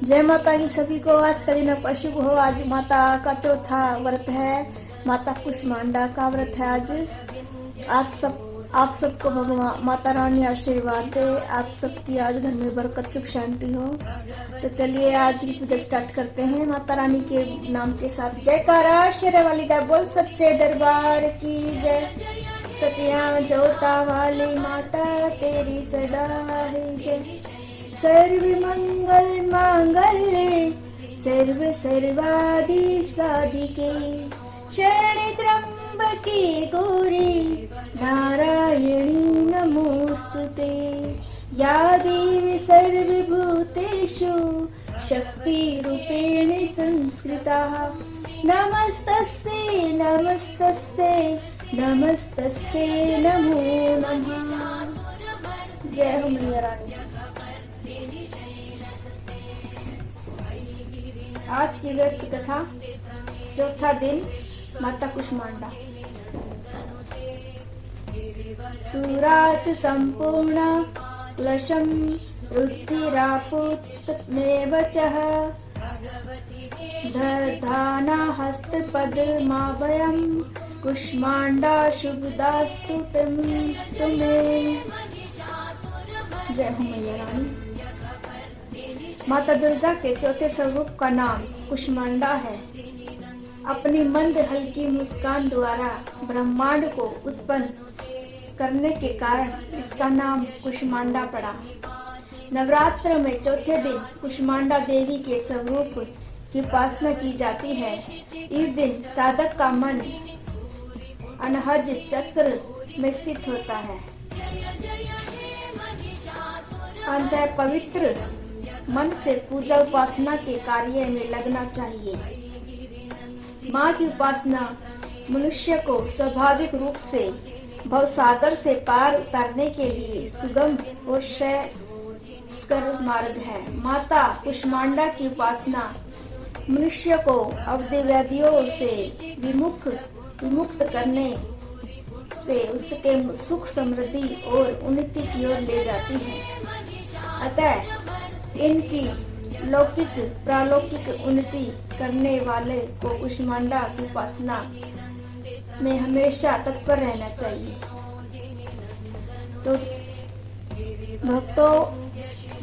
जय माता की सभी को। आज का दिन आपका शुभ हो। आज माता का चौथा व्रत है। माता कुष्मांडा का व्रत है आज आप सबको भगवान माता रानी आशीर्वाद दे। आप सबकी आज घर में बरकत सुख शांति हो। तो चलिए आज की पूजा स्टार्ट करते हैं माता रानी के नाम के साथ। जयकारा शेरे वाली दा बोल सच्चे दरबार की जय। सचिया जोता वाली माता तेरी सदा है जय। सर्व मंगल मांगल्ये सर्व सर्वादि साधिके शरण्ये त्र्यंबके गौरी नारायणी नमोस्तुते। या देवी सर्वभूतेषु शक्तिरूपेण संस्कृता नमस्तस्यै नमस्तस्यै नमस्तस्यै नमो नमः। जय हो मैया रानी। आज की व्रत कथा चौथा दिन माता कुष्मांडा। सूरास संपूर्ण क्लशम रुद्धिरापुतमेव चः दधाना हस्तपद्माभयं कुष्मांडा शुभदास्तु तुम्हें। जय हो मैया रानी। माता दुर्गा के चौथे स्वरूप का नाम कुष्मांडा है। अपनी मंद हल्की मुस्कान द्वारा ब्रह्मांड को उत्पन्न करने के कारण इसका नाम कुष्मांडा पड़ा। नवरात्र में चौथे दिन कुष्मांडा देवी के स्वरूप की उपासना की जाती है। इस दिन साधक का मन अनहद चक्र में स्थित होता है। अंतः पवित्र मन से पूजा उपासना के कार्य में लगना चाहिए। माँ की उपासना मनुष्य को स्वाभाविक रूप से भवसागर से पार उतारने के लिए सुगम और श्रेयस्कर मार्ग है। माता कुष्मांडा की उपासना मनुष्य को अवध्यव्याधियों से विमुक्त करने से उसके सुख समृद्धि और उन्नति की ओर ले जाती है। अतः इनकी लौकिक प्रालौकिक उन्नति करने वाले को कुष्मांडा की उपासना में हमेशा तत्पर रहना चाहिए। तो भक्तों,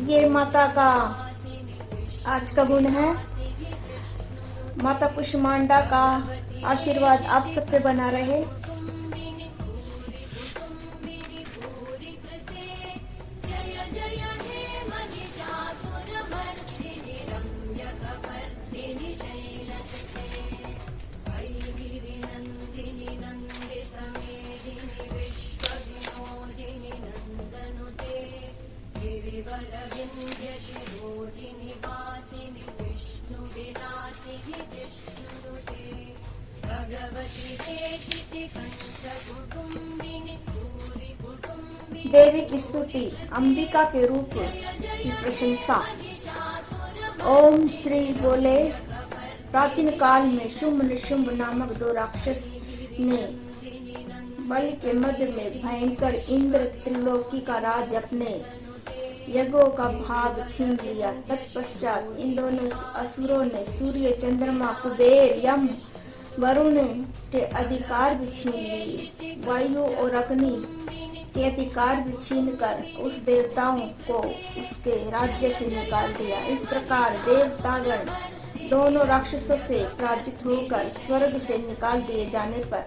ये माता का आज का गुण है। माता कुष्मांडा का आशीर्वाद आप सब पे बना रहे। देवी की स्तुति, अंबिका के रूप की प्रशंसा। ओम श्री बोले। प्राचीन काल में शुंभ निशुंभ नामक दो राक्षस ने बलि के मध्य में भयंकर इंद्र त्रिलोकी का राज अपने यज्ञों का भाग छीन लिया। तत्पश्चात इन दोनों असुरों ने सूर्य, चंद्रमा, कुबेर, यम, वरुण के अधिकार भी छीन लिए। वायु और अग्नि के अधिकार भी छीन कर उस देवताओं को उसके राज्य से निकाल दिया। इस प्रकार देवतागण दोनों राक्षसों से पराजित होकर स्वर्ग से निकाल दिए जाने पर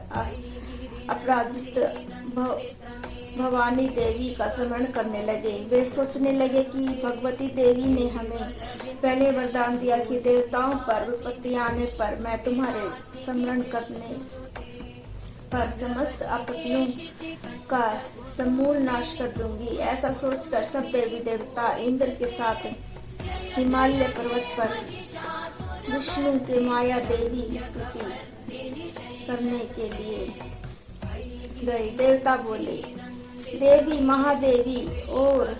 अपराजित भवानी देवी का स्मरण करने लगे। वे सोचने लगे कि भगवती देवी ने हमें पहले वरदान दिया कि देवताओं पर विपत्ति आने पर मैं तुम्हारे स्मरण करने पर समस्त आपत्तियों का समूल नाश कर दूंगी। ऐसा सोचकर सब देवी देवता इंद्र के साथ हिमालय पर्वत पर विष्णु के माया देवी की स्तुति करने के लिए गए। देवता बोले, देवी महादेवी और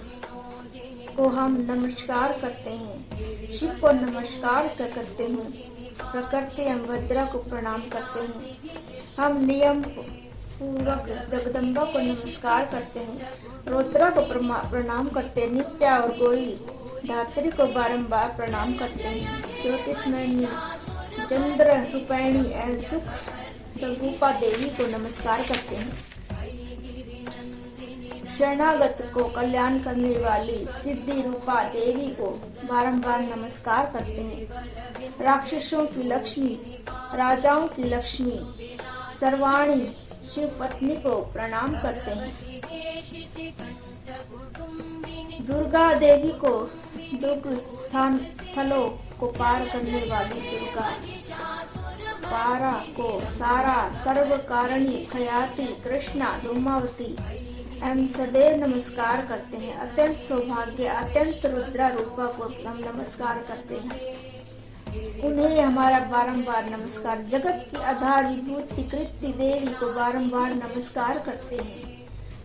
को हम नमस्कार करते हैं, शिव को नमस्कार करते हैं, प्रकृति अम्बद्रा को प्रणाम करते हैं। हम नियम पूर्वक जगदम्बा को नमस्कार करते हैं, रुद्रा को प्रणाम करते हैं, नित्या और गौरी धात्री को बारंबार प्रणाम करते हैं। ज्योतिषमयी चंद्र रूपायणी एवं सुख स्वरूपा देवी को नमस्कार करते हैं। शरणागत को कल्याण करने वाली सिद्धि रूपा देवी को बारंबार नमस्कार करते हैं। राक्षसों की लक्ष्मी, राजाओं की लक्ष्मी, सर्वाणी शिव पत्नी को प्रणाम करते हैं। दुर्गा देवी को दुर्ग स्थलों को पार करने वाली दुर्गा, पारा को सारा, सर्व कारणि, खयाति, कृष्णा, धूमावती एवं सदैव नमस्कार करते हैं। अत्यंत सौभाग्य, अत्यंत रुद्रा रूपा को हम नमस्कार करते हैं। उन्हें हमारा बारंबार नमस्कार। जगत की आधार विभूति कृति देवी को बारंबार नमस्कार करते हैं।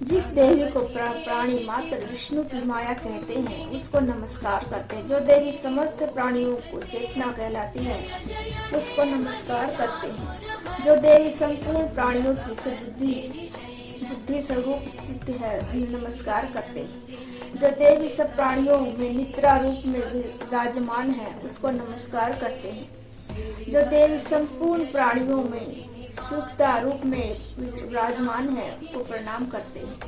जिस देवी को प्राणी मात्र विष्णु की माया कहते हैं उसको नमस्कार करते हैं। जो देवी समस्त प्राणियों को चेतना कहलाती है उसको नमस्कार करते हैं। जो देवी संपूर्ण प्राणियों की बुद्धि स्वरूप स्थित है नमस्कार करते हैं। जो देवी सब प्राणियों में निद्रा रूप में विराजमान है उसको नमस्कार करते हैं। जो देवी संपूर्ण प्राणियों में सुखता रूप में विराजमान है उनको प्रणाम करते हैं।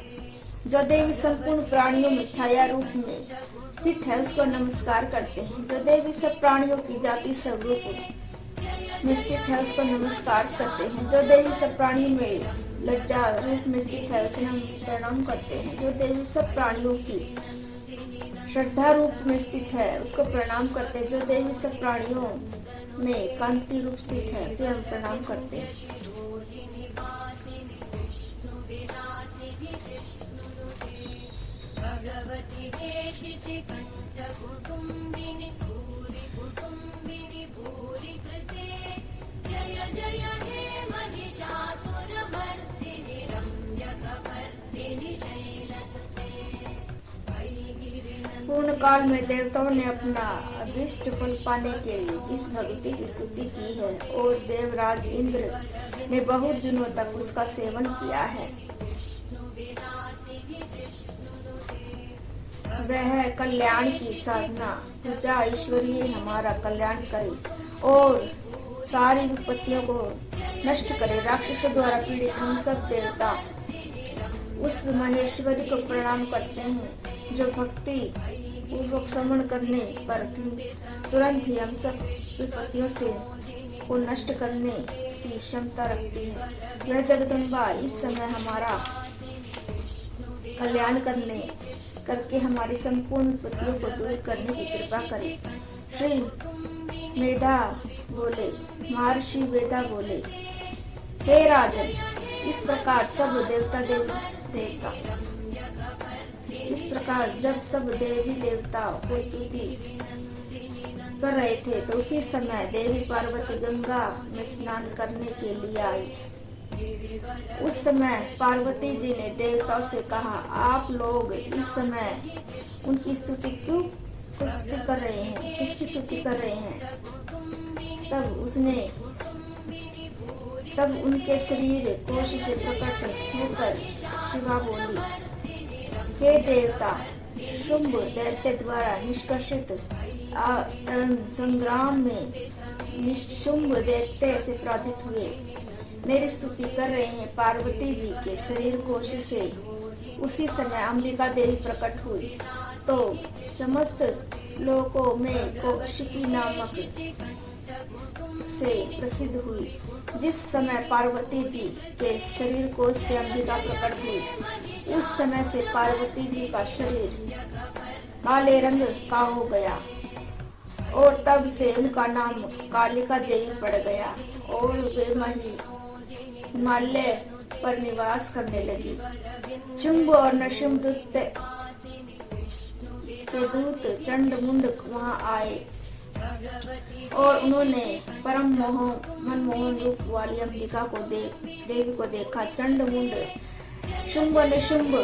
जो देवी संपूर्ण प्राणियों में छाया रूप में स्थित है उसको नमस्कार करते हैं। जो देवी सब प्राणियों की जाति स्वरूप में स्थित है उसको नमस्कार करते हैं। जो देवी सब प्राणियों में लज्जा रूप में स्थित है उसे हम प्रणाम करते हैं। जो देवी सब प्राणियों की श्रद्धा रूप में स्थित है उसको प्रणाम करते हैं। जो देवी सब प्राणियों में कांति रूप स्थित है उसे हम प्रणाम करते हैं। भगवती देशिति कंठ कुटुंबिनी भूरि कुटुंबिनी भूरि कृते जय जय हे महिषासुरमर्दिनि रम्यकवर्दिनि शैलसुते। पूर्ण काल में देवताओं ने अपना अभीष्ट फल पाने के लिए जिस भक्ति की स्तुति की है और देवराज इंद्र ने बहुत दिनों तक उसका सेवन किया है, वह कल्याण की साधना पूजा ईश्वरीय हमारा कल्याण करे और सारी विपत्तियों को नष्ट करे। राक्षसों द्वारा पीड़ित हम सब देवता उस महेश्वरी को प्रणाम करते हैं जो भक्ति पूर्वक श्रवण करने पर तुरंत ही हम सब विपत्तियों से को नष्ट करने की क्षमता रखती है। वह जगदम्बा इस समय हमारा कल्याण करके हमारी संपूर्ण विपत्तियों को दूर करने की कृपा करे। श्री मेधा बोले, महर्षि वेदा बोले, हे राजन, इस प्रकार जब सब देवी देवताओं को स्तुति कर रहे थे तो उसी समय देवी पार्वती गंगा में स्नान करने के लिए आई। उस समय पार्वती जी ने देवताओं से कहा, आप लोग इस समय उनकी स्तुति किसकी स्तुति कर रहे हैं? तब उनके शरीर कोश से प्रकट होकर शिवा बोली, हे देवता, शुंभ दैत्य द्वारा निष्कर्षित संग्राम में शुंभ दैत्य से पराजित हुए मेरी स्तुति कर रहे हैं। पार्वती जी के शरीर कोश से उसी समय अंबिका देवी प्रकट हुई तो समस्त लोकों में कौशिकी नामक से प्रसिद्ध हुई। जिस समय पार्वती जी के शरीर कोश से अंबिका प्रकट हुई उस समय से पार्वती जी का शरीर काले रंग का हो गया और तब से उनका नाम कालिका देवी पड़ गया और वे हिमालय पर निवास करने लगी। शुंभ और नशुंभ के दूत चंड मुंड वहां आए और उन्होंने परम मनमोहन रूप वाली अंबिका को देवी को देखा। चंड मुंड शुंभ निशुंभ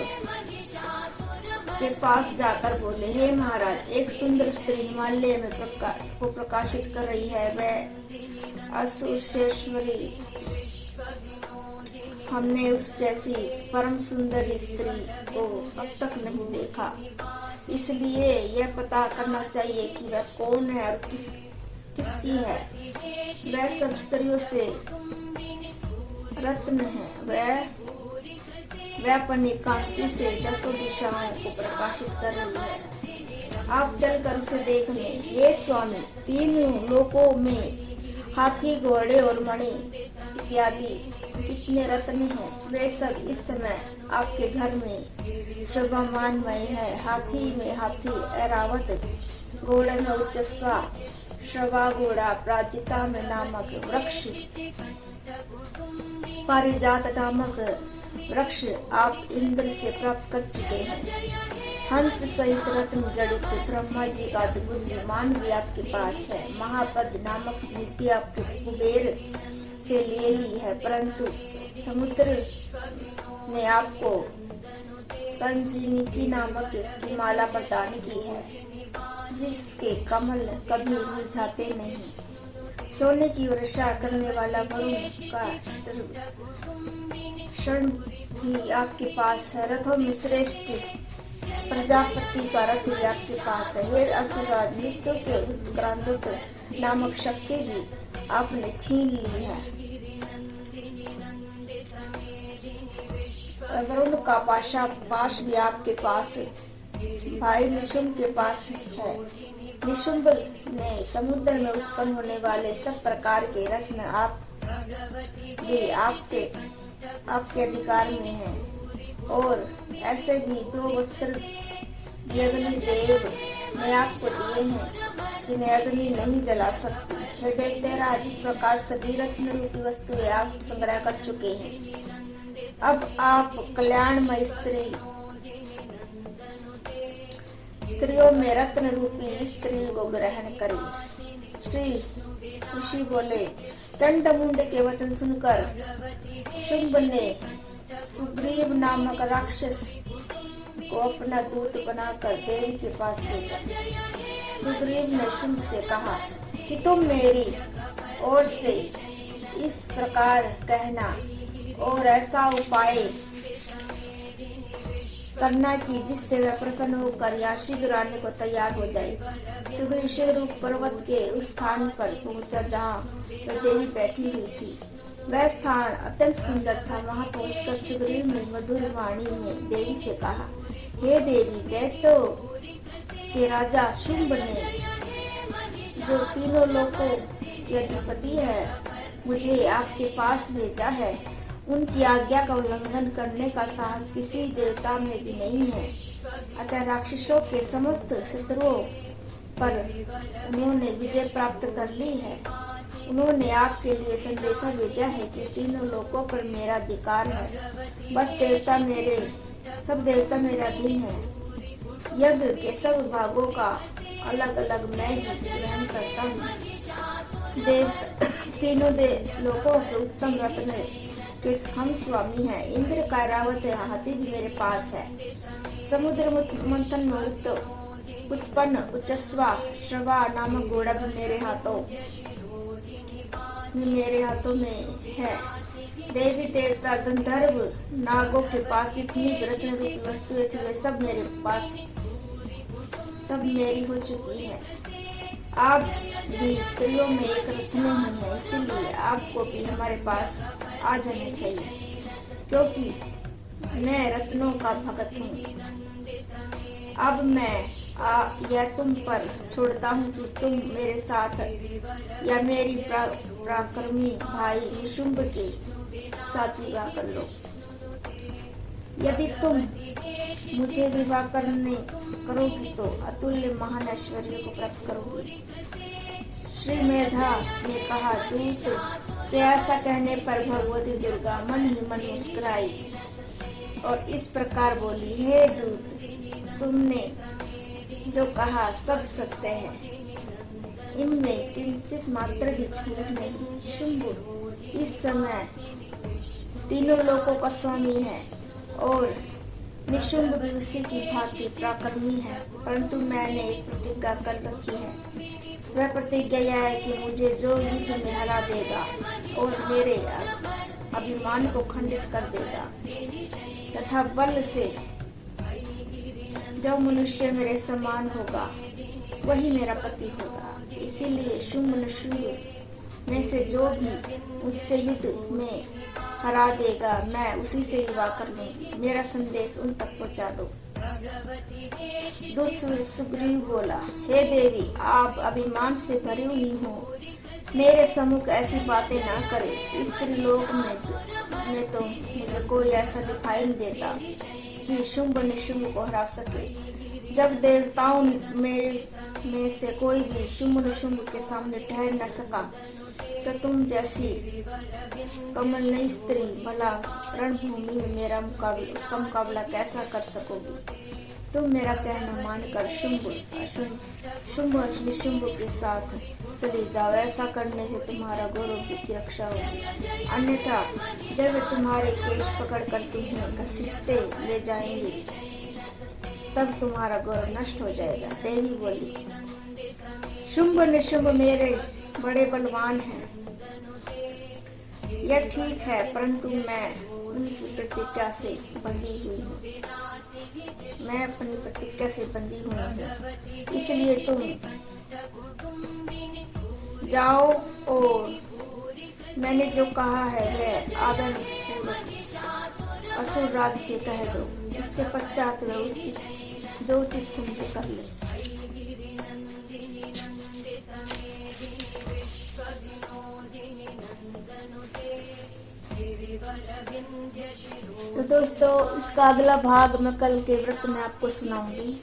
के पास जाकर बोले, हे महाराज, एक सुंदर स्त्री हिमालय में को प्रकाशित कर रही है। वह असुरेश्वरी हमने उस जैसी परम सुंदर स्त्री को अब तक नहीं देखा, इसलिए यह पता करना चाहिए कि वह कौन है और किसकी है। वह सब स्त्रियों से रत्न है। वह अपनी कांति से दसों दिशाओं को प्रकाशित कर रही है। आप चलकर उसे देख लें। हे स्वामी, तीनों लोकों में हाथी, घोड़े और मणि इत्यादि जितने रत्न हैं, वे सब इस समय आपके घर में शोभामानमय है। हाथी में हाथी ऐरावत, घोड़े में उच्चस्वा, श्रवा घोड़ा, प्राजिता में नामक वृक्ष, पारिजात नामक वृक्ष आप इंद्र से प्राप्त कर चुके हैं। हंस सहित रत्न जड़ित ब्रह्मा जी का अद्भुत विमान भी आपके पास है। महापद नामक नित्य आपके कुबेर से ले ली है, परंतु समुद्र ने आपको कंजनिकी नामक की माला प्रदान की है, जिसके कमल कभी मुरझाते नहीं। सोने की वर्षा करने वाला वरुण का क्षण भी आपके पास है। रथों में श्रेष्ठ प्रजापति का रथ भी आपके पास है। हे असुरराज, मृत्यु के उत्क्रांत नामक शक्ति भी आपने छीन ली है। वरुण का पाश भी आपके पास है। भाई निशुंभ के पास है। निशुंभ ने समुद्र में उत्पन्न होने वाले सब प्रकार के रत्न आप भी आपके अधिकार में हैं, और ऐसे भी 2 वस्त्र अग्नि देव ने आपको दिए हैं, जिन्हें अग्नि नहीं जला सकती। हे दैत्यराज, इस प्रकार सभी रत्न रूपी वस्तुएं आप संग्रह कर चुके हैं। अब आप कल्याणमय स्त्रियों में रत्न रूपी स्त्री को ग्रहण करें। श्री ऋषि बोले। चंडमुंड के वचन सुनकर शुंभ ने सुग्रीव नामक राक्षस को अपना दूत बनाकर देवी के पास भेजा। सुग्रीव ने शुंभ से कहा कि तुम मेरी ओर से इस प्रकार कहना और ऐसा उपाय करना कि जिससे वह प्रसन्न होकर यहाँ शीघ्र आने को तैयार हो जाए। सुग्रीव शीघ्र पर्वत के उस स्थान पर पहुंचा जहाँ वह देवी बैठी हुई थी। वह स्थान अत्यंत सुंदर था। वहां पहुंचकर सुग्रीव ने मधुर वाणी में देवी से कहा, हे देवी, दैत्यों के राजा शुंभ ने, जो तीनों लोकों के अधिपति है, मुझे आपके पास भेजा है। उनकी आज्ञा का उल्लंघन करने का साहस किसी देवता में भी नहीं है। अतः राक्षसों के समस्त शत्रुओं पर उन्होंने विजय प्राप्त कर ली है। उन्होंने आपके लिए संदेशा भेजा है कि तीनों लोकों पर मेरा अधिकार है। बस सब देवता मेरे अधीन है। यज्ञ के सब भागों का अलग अलग मैं ही ग्रहण करता हूँ। तीनों लोकों के उत्तम रत्न के हम स्वामी हैं। इंद्र का ऐरावत हाथी भी मेरे पास है। समुद्र मंथन में उत्पन्न उच्चस्वा श्रवा नामक घोड़ा भी मेरे हाथों में है। देवी देवता गंधर्व नागों के पास जितनी रत्न रूपी वस्तुएं थी, वे सब मेरे पास सब मेरी हो चुकी है। आप भी स्त्रियों में एक रत्न ही है, इसलिए आपको भी हमारे पास आ जाना चाहिए, क्योंकि मैं रत्नों का भगत हूँ। अब मैं यह तुम पर छोड़ता हूँ कि तुम मेरे साथ या मेरी पराक्रमी भाई निशुंभ के साथ विवाह कर लो। यदि तुम मुझे विवाह करोगी तो अतुल्य महान ऐश्वर्य को प्राप्त करोगी। श्री मेधा ने कहा, दूत के ऐसा कहने पर भगवती दुर्गा मन ही मन मुस्कुराई और इस प्रकार बोली, हे दूत, तुमने जो कहा सब सत्य है, इनमें किंचित मात्र भी झूठ नहीं। शुंभ इस समय तीनों लोकों का स्वामी है और निशुंभ भी उसी की भांति पराक्रमी है, परंतु मैंने एक प्रतिज्ञा कर रखी है। वह प्रतिज्ञा यह है कि मुझे जो युद्ध में हरा देगा और अभिमान को खंडित कर देगा तथा बल से जो मनुष्य मेरे समान होगा वही मेरा पति होगा। इसीलिए शुंभ निशुंभ में से जो भी मुझसे युद्ध में हरा देगा मैं उसी से विवाह कर लूंगी। मेरा संदेश उन तक पहुंचा दो। सुग्रीव बोला, हे देवी, आप अभिमान से भरी हुई हो, मेरे सम्मुख ऐसी बातें ना करें। स्त्री लोक में तो मुझे कोई ऐसा दिखाई नहीं देता कि शुंभ निशुंभ को हरा सके। जब देवताओं में से कोई भी शुंभ निशुंभ के सामने ठहर न सका तो तुम जैसी कमलनयी स्त्री भला रणभूमि में उसका मुकाबला कैसा कर सकोगी। तुम मेरा कहना मानकर शुंभ निशुंभ के साथ चले जाओ। ऐसा करने से तुम्हारा गौरव की रक्षा होगी, अन्यथा जब वे तुम्हारे केश पकड़कर तुम्हें घसीटते ले जाएंगे तब तुम्हारा गौरव नष्ट हो जाएगा। देवी बोली, शुंभ निशुंभ मेरे बड़े बलवान हैं, यह ठीक है, परंतु मैं उनकी प्रतिज्ञा से बंधी हुई हूँ। मैं अपनी प्रतिज्ञा से बंधी हुई हूँ, इसलिए तुम जाओ और मैंने जो कहा है वह आदर पूर्वक असुर राज से कह दो। इसके पश्चात वह जो उचित समझे कर ले। तो दोस्तों, इसका अगला भाग मैं कल के व्रत में आपको सुनाऊंगी।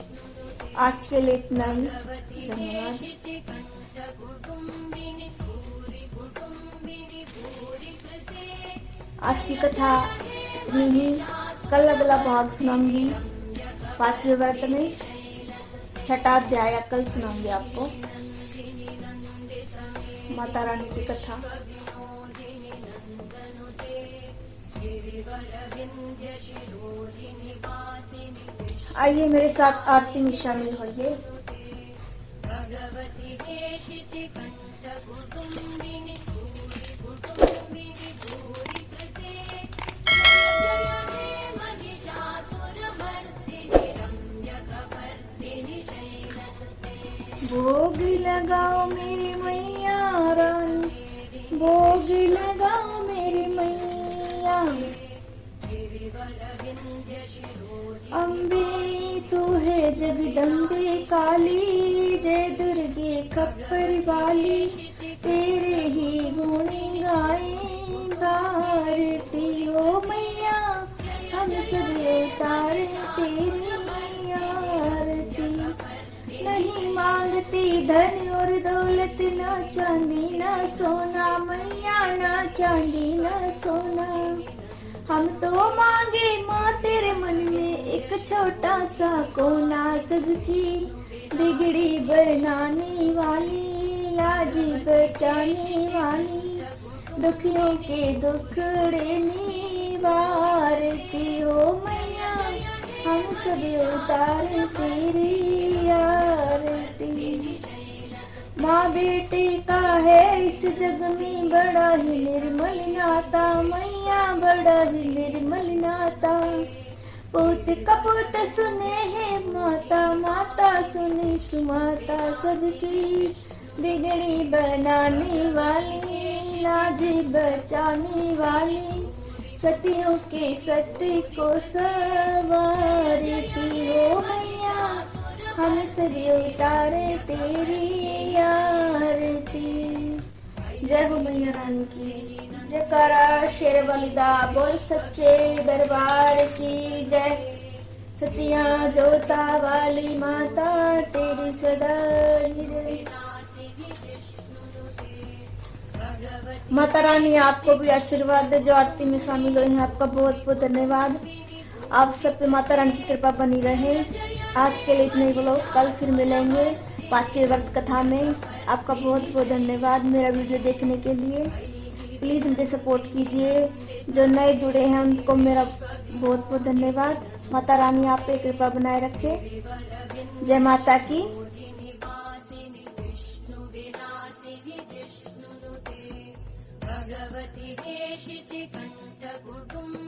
आज के लिए इतना ही, धन्यवाद। आज की कथा इतनी ही, कल अगला भाग सुनाऊंगी 5वें व्रत में, 6ठा अध्याय कल सुनाऊंगी आपको, माता रानी की कथा। आइए मेरे साथ आरती में शामिल होइए। भोग लगाओ मेरी मैया रानी, भोग लगाओ मेरी मैया। अम्बे तू है जगदम्बे काली, जय दुर्गे खप्पर वाली, तेरे ही गुण गाएं भारती हो मैया। हम सब उतारे तेरी आरती, नहीं मांगती धन और दौलत, ना चांदी ना सोना मैया, ना चांदी ना सोना। हम तो मांगे माँ तेरे मन में एक छोटा सा कोना, सबकी बिगड़ी बनाने वाली, लाज बचाने वाली, दुखियों के दुखड़े निवारती हो मैया। हम सब उतार तेरी आरती। माँ बेटे का है इस जग में बड़ा ही निर्मल नाता मैया, बड़ा ही निर्मल नाता। पूत कपूत सुने है माता, माता सुने सुमाता, सबकी बिगड़ी बनाने वाली, लाज बचाने वाली, सतियों के सत्य को सवारती हो मैया। हम सभी उतारे तेरी आरती। जय हो मैया रानी की, जयकारा शेर वालिदा बोल सच्चे दरबार की जय। सचिया जोता वाली माता तेरी सदा ही जय। माता रानी आपको भी आशीर्वाद दे जो आरती में शामिल हुए हैं। आपका बहुत बहुत धन्यवाद। आप सब पे माता रानी की कृपा बनी रहे। आज के लिए इतना ही बोलो, कल फिर मिलेंगे 5वें व्रत कथा में। आपका बहुत बहुत धन्यवाद मेरा वीडियो देखने के लिए। प्लीज़ मुझे सपोर्ट कीजिए। जो नए जुड़े हैं उनको मेरा बहुत बहुत धन्यवाद। माता रानी आप पे कृपा बनाए रखे। जय माता की। भगवती कुटुम्ब